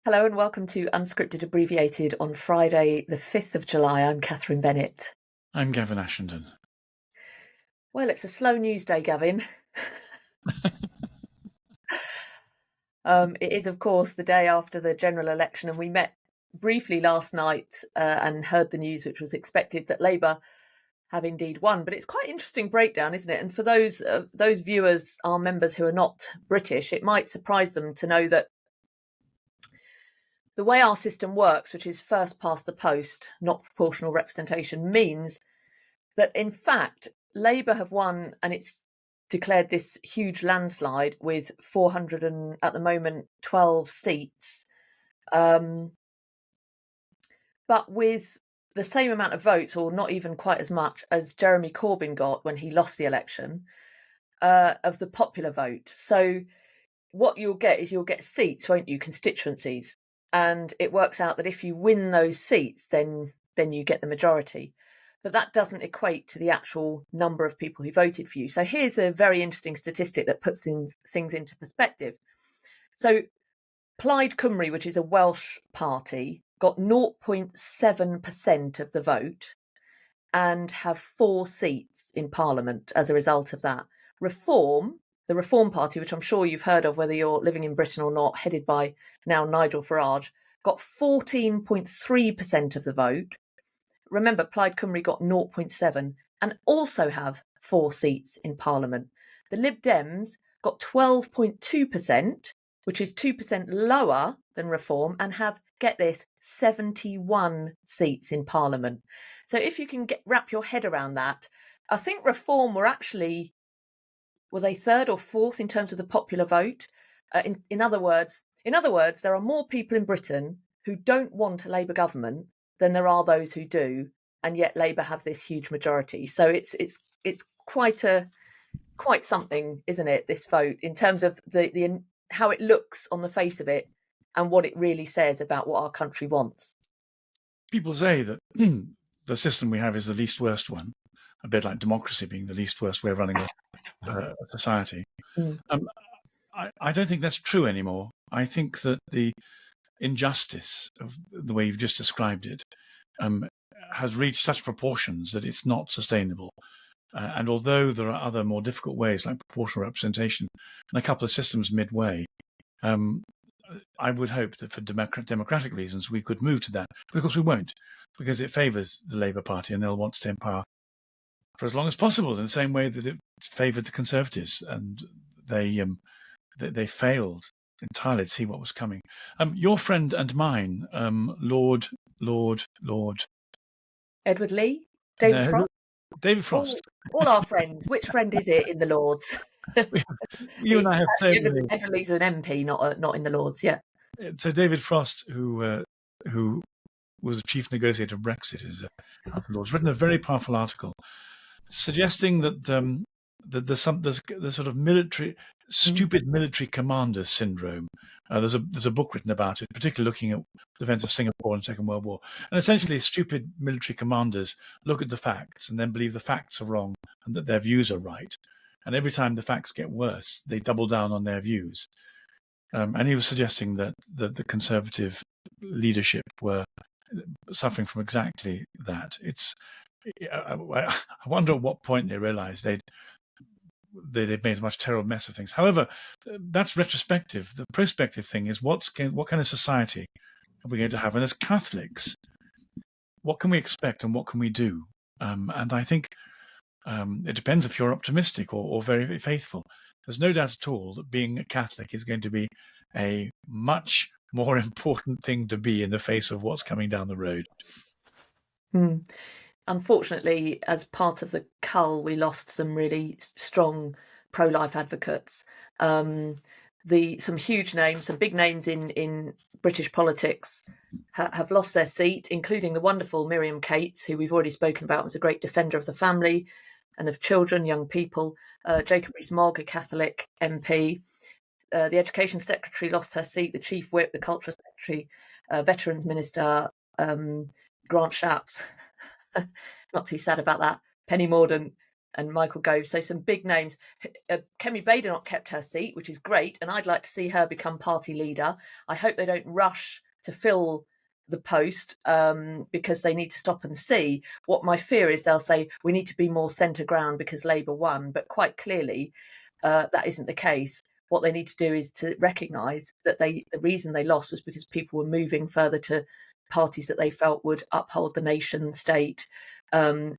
Hello and welcome to Unscripted Abbreviated on Friday, the 5th of July. I'm Catherine Bennett. I'm Gavin Ashenden. Well, it's a slow news day, Gavin. It is, of course, the day after the general election, and we met briefly last night and heard the news, which was expected, that Labour have indeed won. But it's quite an interesting breakdown, isn't it? And for those viewers, our members who are not British, it might surprise them to know that the way our system works, which is first past the post, not proportional representation, means that in fact Labour have won, and it's declared this huge landslide with 400 and at the moment 12 seats, but with the same amount of votes, or not even quite as much as Jeremy Corbyn got when he lost the election, of the popular vote. So what you'll get seats, won't you, constituencies, and it works out that if you win those seats, then you get the majority. But that doesn't equate to the actual number of people who voted for you. So here's a very interesting statistic that puts things into perspective. So Plaid Cymru, which is a Welsh party, got 0.7% of the vote and have 4 seats in Parliament as a result of that. The Reform Party, which I'm sure you've heard of, whether you're living in Britain or not, headed by now Nigel Farage, got 14.3% of the vote. Remember, Plaid Cymru got 0.7 and also have 4 seats in Parliament. The Lib Dems got 12.2%, which is 2% lower than Reform, and have, get this, 71 seats in Parliament. So if you can wrap your head around that, I think Reform were they third or fourth in terms of the popular vote? In other words, there are more people in Britain who don't want a Labour government than there are those who do, and yet Labour have this huge majority. So it's quite something, isn't it? This vote, in terms of the how it looks on the face of it, and what it really says about what our country wants. People say that the system we have is the least worst one, a bit like democracy being the least worst way of running a society. Mm. I don't think that's true anymore. I think that the injustice of the way you've just described it has reached such proportions that it's not sustainable. And although there are other more difficult ways, like proportional representation and a couple of systems midway, I would hope that for democratic reasons we could move to that. But of course we won't, because it favours the Labour Party and they'll want to stay in power for as long as possible, in the same way that it favoured the Conservatives, and they failed entirely to see what was coming. Your friend and mine, Lord Edward Lee, David Frost. David Frost. All our friends. Which friend is it in the Lords? You and I have Edward Lee's an MP, not in the Lords. Yeah. So David Frost, who was the chief negotiator of Brexit, has written a very powerful article suggesting that there's sort of stupid military commanders syndrome. There's a book written about it, particularly looking at the events of Singapore and Second World War. And essentially, stupid military commanders look at the facts and then believe the facts are wrong and that their views are right. And every time the facts get worse, they double down on their views. And he was suggesting that the Conservative leadership were suffering from exactly that. I wonder at what point they realised they'd made a much terrible mess of things. However, that's retrospective. The prospective thing is what kind of society are we going to have? And as Catholics, what can we expect and what can we do? And I think it depends if you're optimistic or very faithful. There's no doubt at all that being a Catholic is going to be a much more important thing to be in the face of what's coming down the road. Unfortunately, as part of the cull, we lost some really strong pro-life advocates. Some huge names, some big names in British politics have lost their seat, including the wonderful Miriam Cates, who we've already spoken about, was a great defender of the family and of children, young people. Jacob Rees-Mogg, a Catholic MP. The Education Secretary lost her seat, the Chief Whip, the Culture Secretary, Veterans Minister, Grant Shapps. Not too sad about that. Penny Mordaunt, and Michael Gove. So some big names. Kemi Badenoch kept her seat, which is great, and I'd like to see her become party leader. I hope they don't rush to fill the post because they need to stop and see. What my fear is, they'll say we need to be more centre ground because Labour won, but quite clearly that isn't the case. What they need to do is to recognise that the reason they lost was because people were moving further to parties that they felt would uphold the nation state,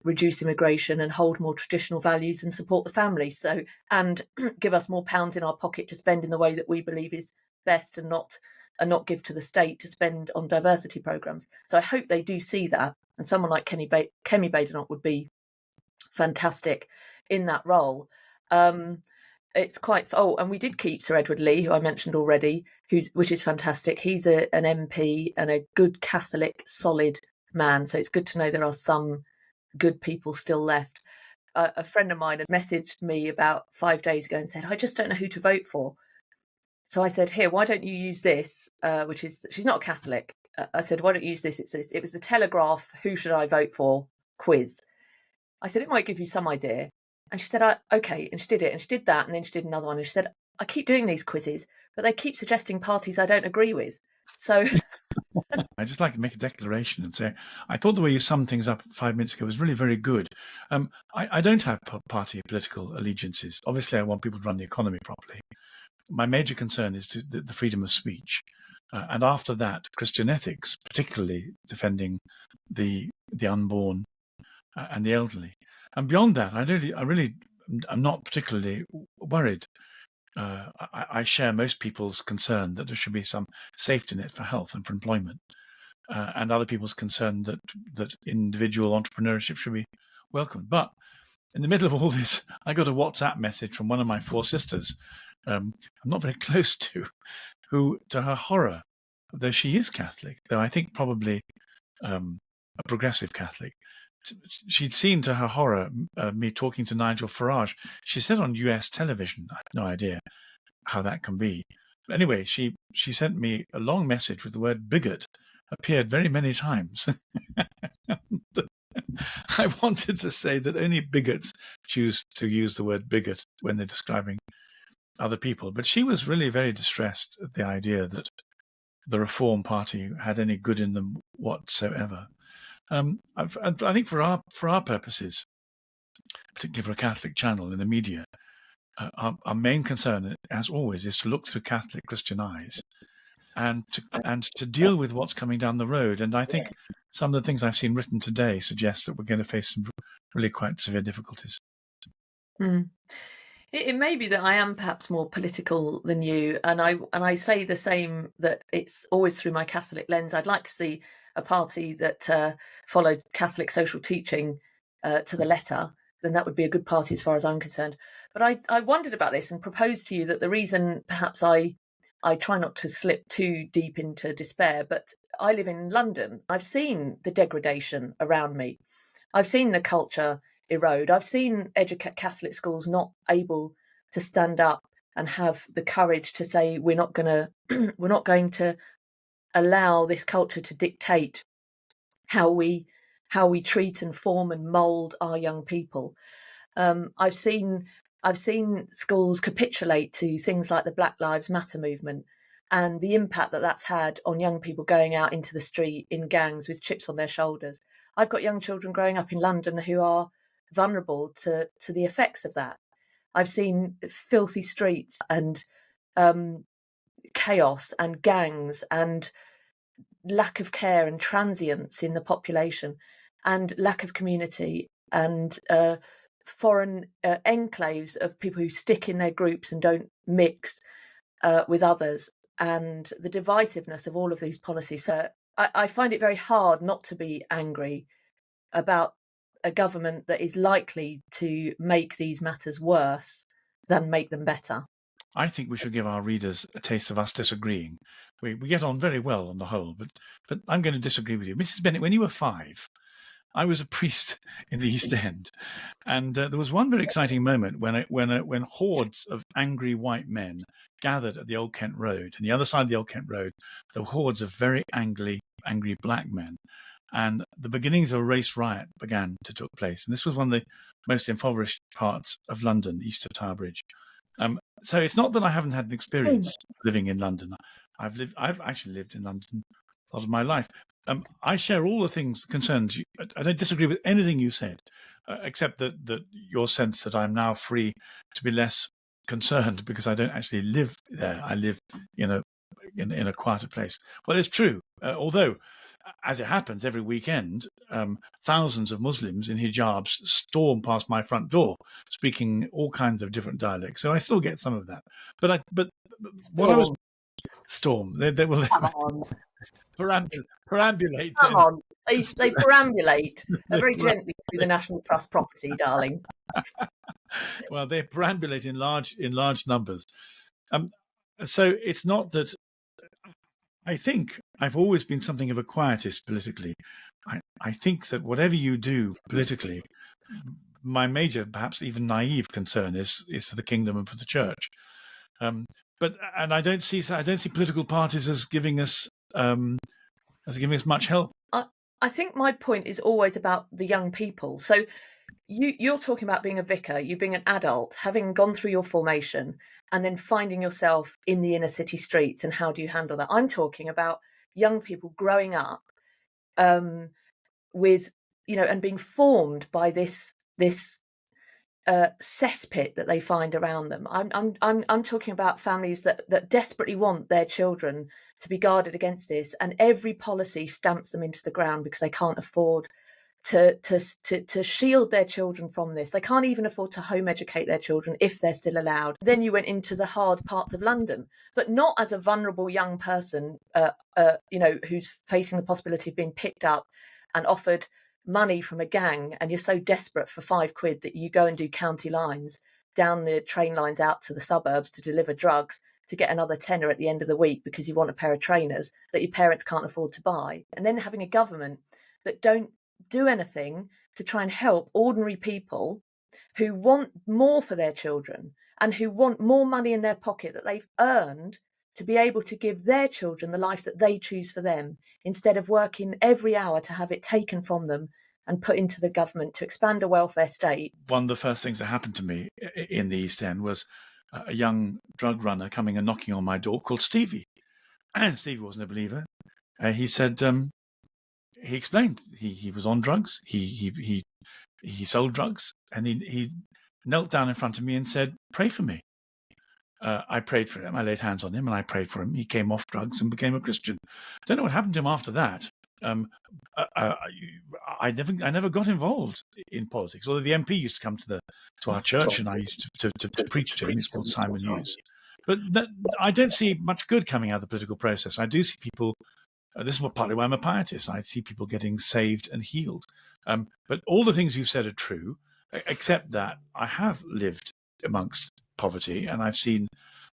reduce immigration and hold more traditional values and support the family. So, and give us more pounds in our pocket to spend in the way that we believe is best, and not give to the state to spend on diversity programmes. So I hope they do see that. And someone like Kemi Badenoch would be fantastic in that role. It's quite and we did keep Sir Edward Lee, who I mentioned already, which is fantastic. He's an MP and a good Catholic, solid man. So it's good to know there are some good people still left. A friend of mine had messaged me about 5 days ago and said, I just don't know who to vote for. So I said, here, why don't you use this, which is, she's not a Catholic. I said, why don't you use this? It was the Telegraph, who should I vote for quiz. I said, it might give you some idea. And she said, okay. And she did it. And she did that. And then she did another one. And she said, I keep doing these quizzes, but they keep suggesting parties I don't agree with. So I'd just like to make a declaration and say, I thought the way you summed things up 5 minutes ago was really very good. I don't have party political allegiances. Obviously, I want people to run the economy properly. My major concern is the freedom of speech. And after that, Christian ethics, particularly defending the unborn and the elderly. And beyond that, I'm not particularly worried. I share most people's concern that there should be some safety net for health and for employment, and other people's concern that individual entrepreneurship should be welcomed. But in the middle of all this, I got a WhatsApp message from one of my 4 sisters, I'm not very close to, who, to her horror, though she is Catholic, though I think probably a progressive Catholic, she'd seen to her horror me talking to Nigel Farage. She said on US television, I have no idea how that can be. But anyway, she sent me a long message with the word bigot appeared very many times. I wanted to say that only bigots choose to use the word bigot when they're describing other people. But she was really very distressed at the idea that the Reform Party had any good in them whatsoever. I think for our purposes, particularly for a Catholic channel in the media, our main concern, as always, is to look through Catholic Christian eyes and to deal with what's coming down the road. And I think some of the things I've seen written today suggest that we're going to face some really quite severe difficulties. It may be that I am perhaps more political than you, and I say the same, that it's always through my Catholic lens. I'd like to see a party that followed Catholic social teaching to the letter. Then that would be a good party as far as I'm concerned. But I wondered about this and proposed to you that the reason perhaps I try not to slip too deep into despair, but I live in London. I've seen the degradation around me. I've seen the culture erode. I've seen Catholic schools not able to stand up and have the courage to say we're not going to allow this culture to dictate how we treat and form and mould our young people. I've seen schools capitulate to things like the Black Lives Matter movement and the impact that that's had on young people going out into the street in gangs with chips on their shoulders. I've got young children growing up in London who are vulnerable to the effects of that. I've seen filthy streets and chaos and gangs and lack of care and transience in the population and lack of community and foreign enclaves of people who stick in their groups and don't mix with others, and the divisiveness of all of these policies. So I find it very hard not to be angry about a government that is likely to make these matters worse than make them better. I think we should give our readers a taste of us disagreeing. We get on very well on the whole, but I'm going to disagree with you. Mrs. Bennett, when you were 5, I was a priest in the East End, and there was one very exciting moment when hordes of angry white men gathered at the Old Kent Road. And the other side of the Old Kent Road, there were hordes of very angry black men. and the beginnings of a race riot began to take place. And this was one of the most impoverished parts of London, east of Tower Bridge. So it's not that I haven't had an experience living in London. I've actually lived in London a lot of my life. I share all the concerns. I don't disagree with anything you said, except that your sense that I'm now free to be less concerned because I don't actually live there. I live in a quieter place. Well, it's true. Although, as it happens, every weekend, thousands of Muslims in hijabs storm past my front door, speaking all kinds of different dialects. So I still get some of that. But what I was storm. They will Come on. perambulate. Come on. They perambulate very gently through the National Trust property, darling. Well, they perambulate in large numbers. So it's not that. I think I've always been something of a quietist politically. I think that whatever you do politically, my major, perhaps even naive concern is for the kingdom and for the church. But I don't see political parties as giving us much help. I think my point is always about the young people. So you're talking about being a vicar, you being an adult, having gone through your formation and then finding yourself in the inner city streets, and how do you handle that? I'm talking about young people growing up with, and being formed by this cesspit that they find around them. I'm talking about families that desperately want their children to be guarded against this, and every policy stamps them into the ground because they can't afford to shield their children from this. They can't even afford to home educate their children if they're still allowed. Then you went into the hard parts of London, but not as a vulnerable young person, who's facing the possibility of being picked up and offered money from a gang, and you're so desperate for £5 that you go and do county lines down the train lines out to the suburbs to deliver drugs to get another tenner at the end of the week because you want a pair of trainers that your parents can't afford to buy. And then having a government that don't do anything to try and help ordinary people who want more for their children and who want more money in their pocket that they've earned to be able to give their children the life that they choose for them, instead of working every hour to have it taken from them and put into the government to expand a welfare state. One of the first things that happened to me in the East End was a young drug runner coming and knocking on my door called Stevie. And Stevie wasn't a believer. He said, he explained he was on drugs. He sold drugs, and he knelt down in front of me and said, "Pray for me." I prayed for him. I laid hands on him and I prayed for him. He came off drugs and became a Christian. I don't know what happened to him after that. I never got involved in politics. Although the MP used to come to our church and I used to preach to him. He's called Simon Hughes. But I don't see much good coming out of the political process. I do see people. This is partly why I'm a pietist. I see people getting saved and healed. But all the things you've said are true, except that I have lived amongst poverty and I've seen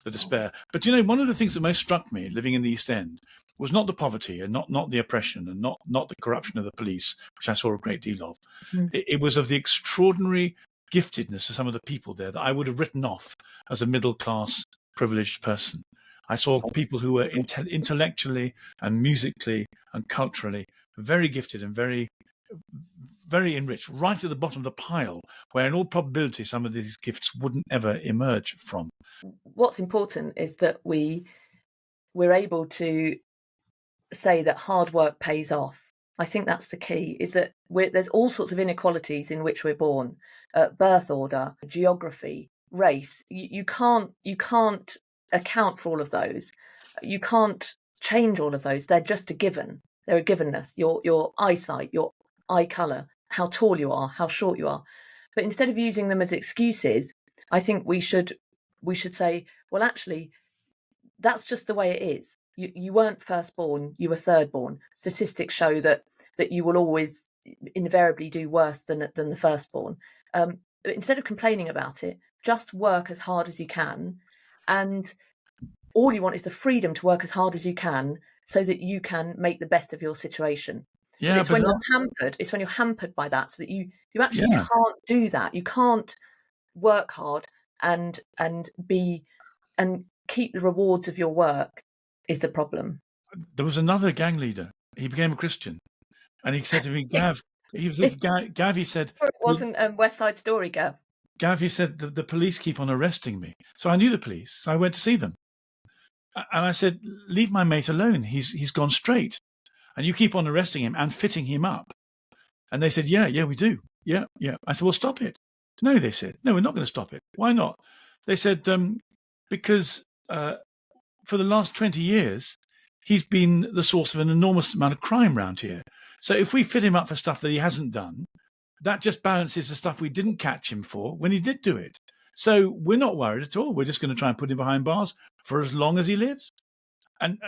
the despair. But one of the things that most struck me living in the East End was not the poverty and not the oppression and not the corruption of the police, which I saw a great deal of. It was of the extraordinary giftedness of some of the people there that I would have written off as a middle class privileged person. I saw people who were intellectually and musically and culturally very gifted and very, very enriched, right at the bottom of the pile, where in all probability some of these gifts wouldn't ever emerge from. What's important is that we're able to say that hard work pays off. I think that's the key, is that there's all sorts of inequalities in which we're born, birth order, geography, race. You can't account for all of those. You can't change all of those. They're just a given. They're a givenness. Your eyesight, your eye colour, how tall you are, how short you are. But instead of using them as excuses, I think we should say, well, actually, that's just the way it is. You weren't firstborn, you were thirdborn. Statistics show that you will always invariably do worse than the firstborn. But instead of complaining about it, just work as hard as you can. And all you want is the freedom to work as hard as you can so that you can make the best of your situation. Yeah, but it's when you're hampered. It's when you're hampered by that, so that you actually can't do that. You can't work hard and keep the rewards of your work is the problem. There was another gang leader. He became a Christian, And he said to me, Gav, he was like, Gav, he said, It wasn't West Side Story, Gav. Gav, he said, the police keep on arresting me. So I knew the police. So I went to see them. And I said, leave my mate alone. He's gone straight. And you keep on arresting him and fitting him up. And they said, yeah, we do. Yeah. I said, well, stop it. No, they said, no, we're not going to stop it. Why not? They said, because for the last 20 years, he's been the source of an enormous amount of crime around here. So if we fit him up for stuff that he hasn't done, that just balances the stuff we didn't catch him for when he did do it. So we're not worried at all. We're just going to try and put him behind bars for as long as he lives. And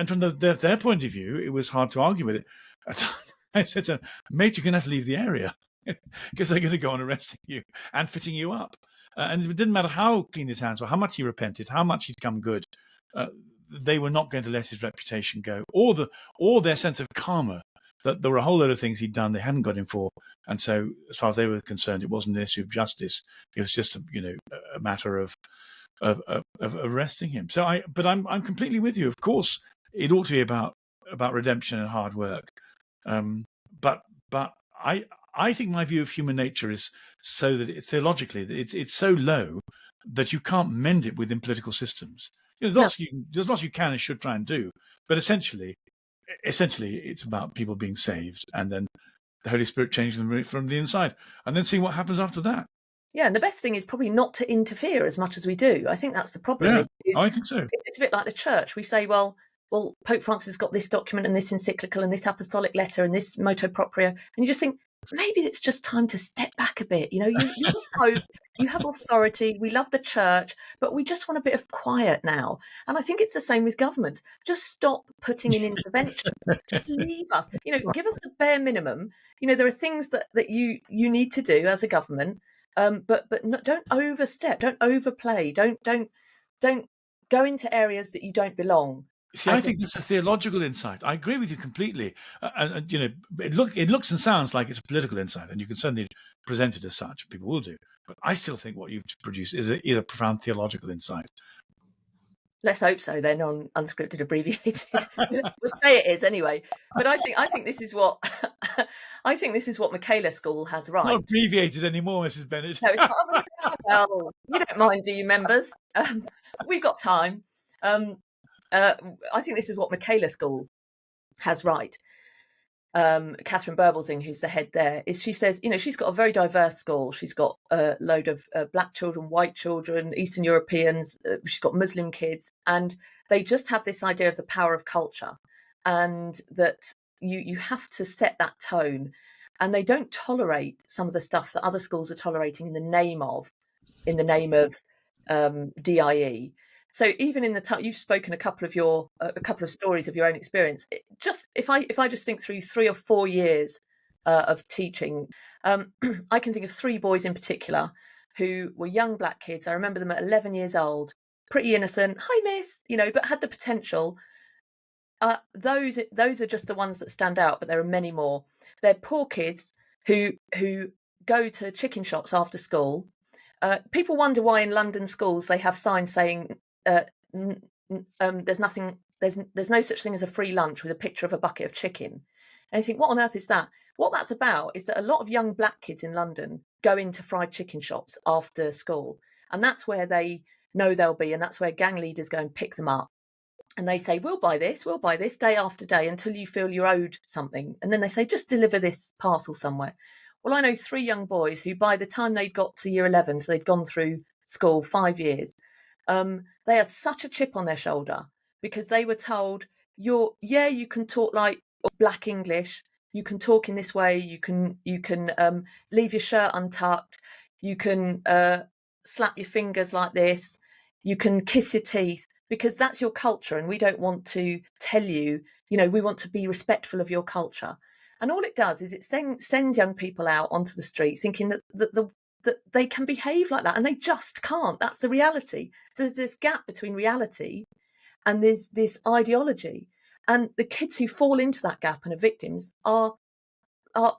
from their point of view, it was hard to argue with it. I said to him, mate, you're going to have to leave the area because they're going to go on arresting you and fitting you up. And it didn't matter how clean his hands were, how much he repented, how much he'd come good. They were not going to let his reputation go, or their sense of karma. That there were a whole load of things he'd done they hadn't got him for, and so as far as they were concerned, it wasn't an issue of justice. It was just a matter of arresting him. So I'm completely with you. Of course, it ought to be about redemption and hard work. But I think my view of human nature is so that theologically it's so low that you can't mend it within political systems. There's lots you can and should try and do, but essentially it's about people being saved, and then the Holy Spirit changing them from the inside, and then seeing what happens after that. Yeah, and the best thing is probably not to interfere as much as we do. I think that's the problem. Yeah, I think so. It's a bit like the church. We say, well, Pope Francis has got this document and this encyclical and this apostolic letter and this motu proprio, and you just think, maybe it's just time to step back a bit. You're Pope, you have authority, we love the church, but we just want a bit of quiet now. And I think it's the same with government. Just stop putting in interventions. Just leave us. Give us the bare minimum. There are things that you need to do as a government, but don't overstep, don't overplay, don't go into areas that you don't belong. See, I think that's a theological insight. I agree with you completely. It looks and sounds like it's a political insight, and you can certainly present it as such. People will do, but I still think what you've produced is a profound theological insight. Let's hope so. Then on unscripted, abbreviated, we'll say it is anyway. But I think this is what Michaela School has right. It's not abbreviated anymore, Mrs. Bennett. No, it's not. Well, you don't mind, do you, members? We've got time. I think this is what Michaela School has right. Catherine Burbelsing, who's the head there, she says, she's got a very diverse school. She's got a load of black children, white children, Eastern Europeans. She's got Muslim kids, and they just have this idea of the power of culture, and that you have to set that tone, and they don't tolerate some of the stuff that other schools are tolerating in the name of DIE. So even in you've spoken a couple of stories of your own experience. If I just think through 3 or 4 years of teaching, I can think of 3 boys in particular who were young black kids. I remember them at 11 years old, pretty innocent. Hi, miss, but had the potential. Those are just the ones that stand out, but there are many more. They're poor kids who go to chicken shops after school. People wonder why in London schools they have signs saying there's no such thing as a free lunch with a picture of a bucket of chicken. And you think, what on earth is that? What that's about is that a lot of young black kids in London go into fried chicken shops after school, and that's where they know they'll be, and that's where gang leaders go and pick them up. And they say, we'll buy this day after day until you feel you're owed something. And then they say, just deliver this parcel somewhere. Well, I know 3 young boys who, by the time they got to year 11, so they'd gone through school 5 years, they had such a chip on their shoulder because they were told, you can talk like black English, you can talk in this way, you can leave your shirt untucked, you can slap your fingers like this, you can kiss your teeth, because that's your culture, and we don't want to tell you, we want to be respectful of your culture. And all it does is it sends young people out onto the street thinking that they can behave like that, and they just can't. That's the reality. So there's this gap between reality and there's this ideology. And the kids who fall into that gap and are victims are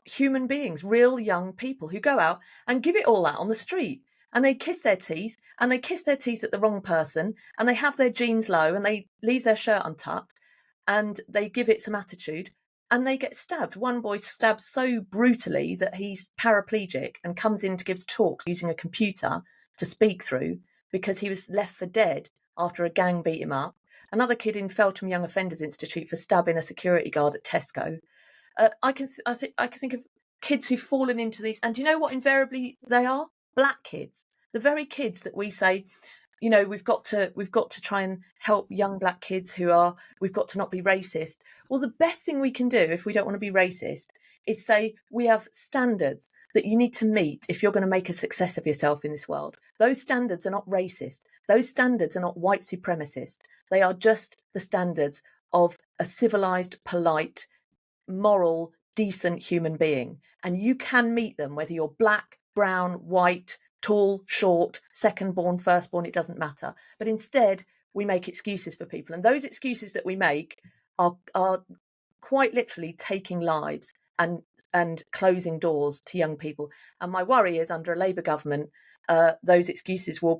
human beings, real young people who go out and give it all out on the street. And they kiss their teeth, and they kiss their teeth at the wrong person, and they have their jeans low, and they leave their shirt untucked, and they give it some attitude. and they get stabbed. One boy stabbed so brutally that he's paraplegic and comes in to give talks using a computer to speak through because he was left for dead after a gang beat him up. Another kid in Feltham Young Offenders Institute for stabbing a security guard at Tesco. I can think of kids who've fallen into these, and do you know what invariably they are? Black kids. The very kids that we say, you know, we've got to try and help young black kids we've got to not be racist. Well, the best thing we can do if we don't want to be racist is say we have standards that you need to meet if you're going to make a success of yourself in this world. Those standards are not racist. Those standards are not white supremacist. They are just the standards of a civilized, polite, moral, decent human being. And you can meet them whether you're black, brown, white, tall, short, second born, first born, it doesn't matter. But instead, we make excuses for people. And those excuses that we make are quite literally taking lives and closing doors to young people. And my worry is under a Labour government, those excuses will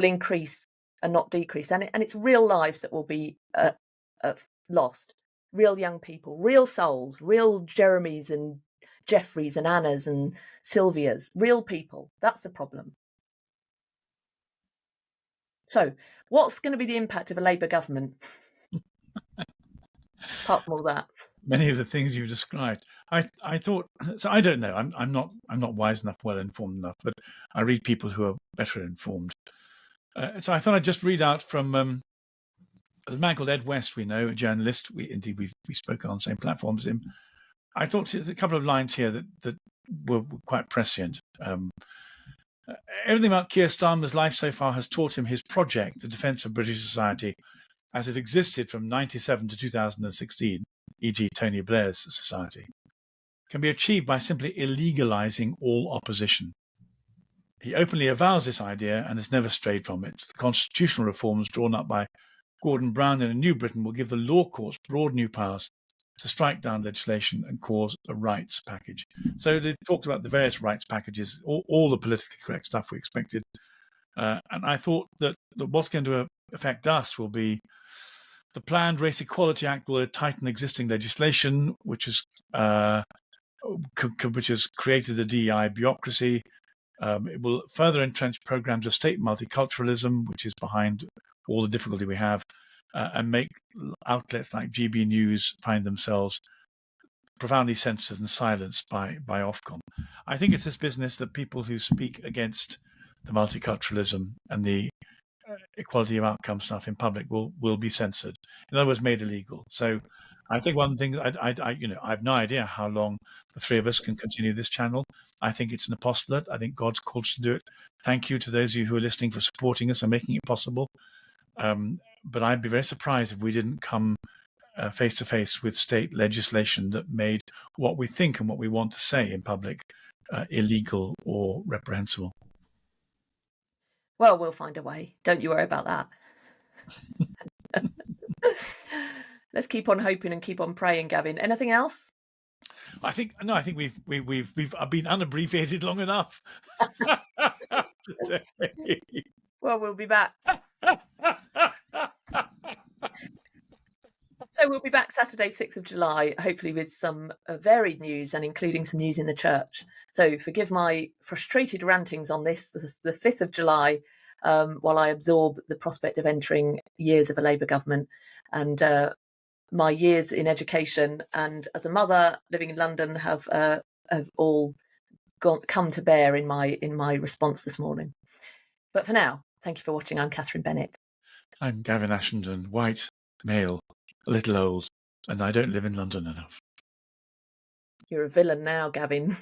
increase and not decrease. And it's real lives that will be lost. Real young people, real souls, real Jeremys and Jeffreys and Annas and Sylvias, real people. That's the problem. So what's going to be the impact of a Labour government? Apart from all that. Many of the things you've described. I thought, so I don't know. I'm not wise enough, well informed enough, but I read people who are better informed. So I thought I'd just read out from a man called Ed West, we know, a journalist. We spoke on the same platform as him. I thought there's a couple of lines here that were quite prescient. Everything about Keir Starmer's life so far has taught him his project, the defence of British society, as it existed from 1997 to 2016, e.g. Tony Blair's society, can be achieved by simply illegalising all opposition. He openly avows this idea and has never strayed from it. The constitutional reforms drawn up by Gordon Brown in A New Britain will give the law courts broad new powers to strike down legislation and cause a rights package. So they talked about the various rights packages, all the politically correct stuff we expected. And I thought that what's going to affect us will be the planned Race Equality Act will tighten existing legislation, which has created the DEI bureaucracy. It will further entrench programs of state multiculturalism, which is behind all the difficulty we have, and make outlets like GB News find themselves profoundly censored and silenced by Ofcom. I think it's this business that people who speak against the multiculturalism and the equality of outcome stuff in public will be censored. In other words, made illegal. So I think one thing I have no idea how long the three of us can continue this channel. I think it's an apostolate. I think God's called us to do it. Thank you to those of you who are listening for supporting us and making it possible. But I'd be very surprised if we didn't come face to face with state legislation that made what we think and what we want to say in public illegal or reprehensible. Well, we'll find a way. Don't you worry about that. Let's keep on hoping and keep on praying, Gavin. Anything else? I think we've been unabbreviated long enough. Well, we'll be back. So we'll be back Saturday, 6th of July, hopefully with some varied news and including some news in the church. So forgive my frustrated rantings on this, the 5th of July, while I absorb the prospect of entering years of a Labour government and my years in education and as a mother living in London have all come to bear in my response this morning. But for now, thank you for watching. I'm Catherine Bennett. I'm Gavin Ashenden, white, male, a little old, and I don't live in London enough. You're a villain now, Gavin.